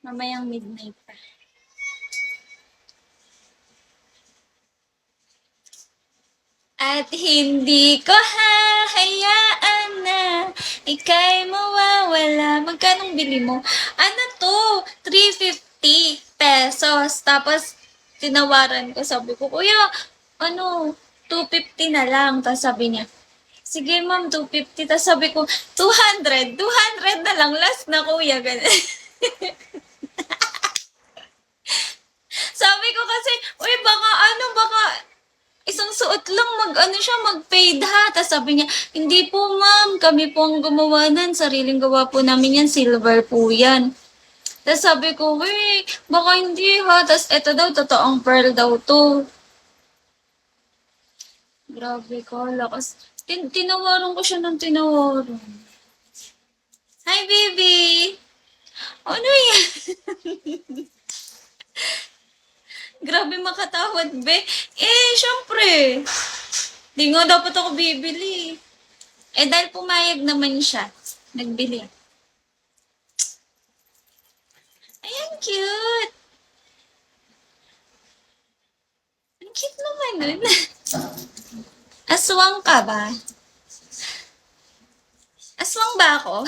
Mamayang midnight pa. At hindi ko hahayaan na ika'y mawawala. Magkanong bili mo? Ano to? 350 pesos. Tapos, tinawaran ko. Sabi ko, kuya, 250 na lang. Tapos sabi niya, sige ma'am, 250. Tapos sabi ko, 200. 200 na lang. Last na kuya. Ganun. Sabi ko kasi, uy, baka isang suot lang mag-fade ha. Tapos sabi niya, hindi po ma'am, kami po ang gumawa nan. Sariling gawa po namin yan, silver po yan. Tapos sabi ko, wait, baka hindi ha. Tapos eto daw, totoong pearl daw to. Grabe ka, lakas. Tinawaran ko siya ng tinawaran. Hi, baby! Ano yan? Grabe makatawad, be. Syempre. Di nga dapat ako bibili. Dahil pumayag naman siya. Nagbili. Ayan, cute. Ang cute naman nun. Aswang ka ba? Aswang ba ako?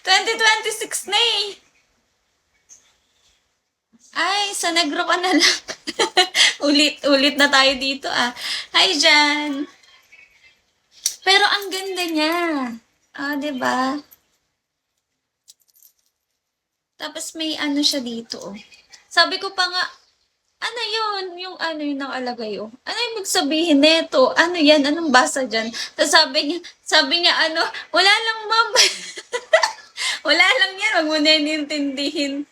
2026 na eh. Ay, sa negro ka na lang. Ulit na tayo dito ah. Hi, Jan. Pero ang ganda niya. Diba? Tapos may siya dito oh. Sabi ko pa nga, ano yun? Yung nakalagay oh. Ano yung magsabihin neto? Ano yan? Anong basa dyan? Tapos sabi niya wala lang ma'am. Wala lang yan. Wag mo na inintindihin.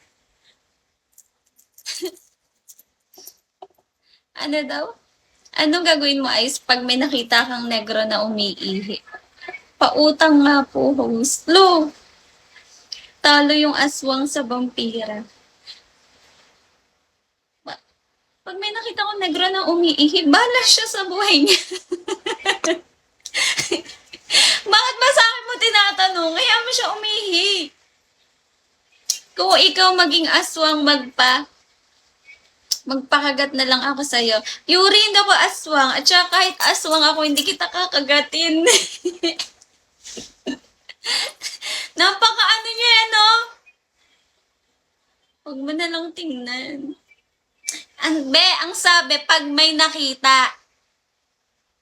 Ano daw? Anong gagawin mo, Ice, pag may nakita kang negro na umiihi? Pautang nga po, host. Lo! Talo yung aswang sa vampira. Pag may nakita kong negro na umiihi, balas siya sa buhay niya. Bakit ba sa akin mo tinatanong? Kaya mo siya umihi. Kung ikaw maging aswang magpakagat na lang ako sa'yo. Yuri, hindi ako aswang. At saka kahit aswang ako, hindi kita kakagatin. Napaka niya no? Huwag mo na lang tingnan. Ang sabi, pag may nakita.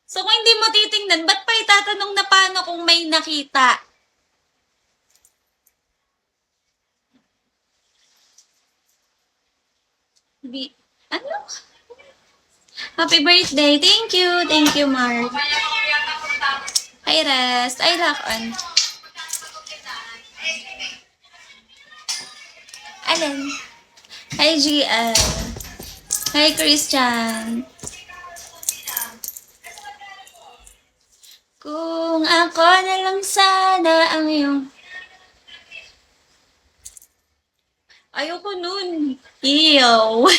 So kung hindi mo titingnan, ba't pa itatanong na paano kung may nakita? Ano? Happy birthday. Thank you. Thank you, Mark. Hi, Rest. Ay, Lakon. Alin? Hi, GL. Hi, Christian. Kung ako na lang sana ang iyong... Ayoko nun. Ew.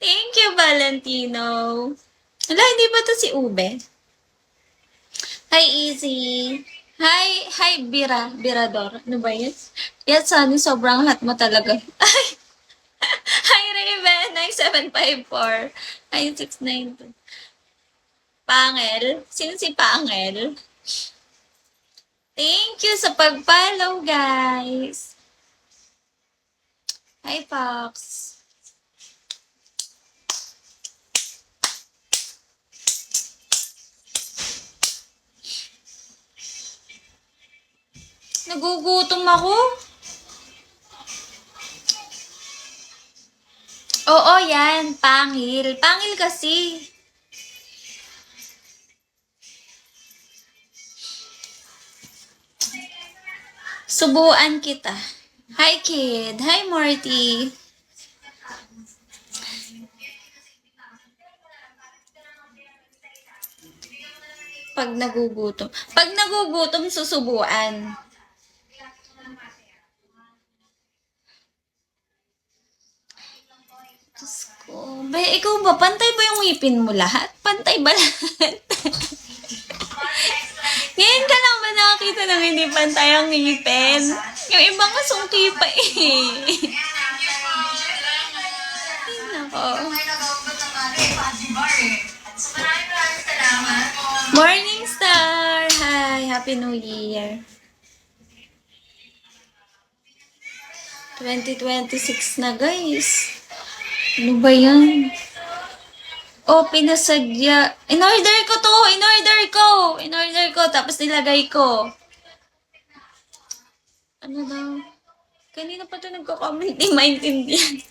Thank you, Valentino. Wala, hindi ba to si Ube? Hi, Easy. Hi, Birador. Ano ba yun? Yan, Sunny, sobrang hot mo talaga. Ay! Hi, Raven. 9754. Hi, 692. Pangel? Sino si Pangel? Thank you sa pag-follow, guys. Hi, Fox. Nagugutom ako. Oo, yan. Pangil. Pangil kasi. Subuan kita. Hi, kid. Hi, Morty. Pag nagugutom, susubuan. Diyos ko. Ikaw ba? Pantay ba yung ngipin mo lahat? Pantay ba lahat? Ngayon ka lang ba nakakita ng hindi pantay ang ngipin? Yung iba nga sungki pa eh. Ay, nako. Morning Star! Hi! Happy New Year! 2026 na guys. Ano ba yan? Oh, pinasadya. In-order ko to! In-order ko! In-order ko, tapos nilagay ko. Ano daw? Kanina pa to nagko-comment, di maintindihan.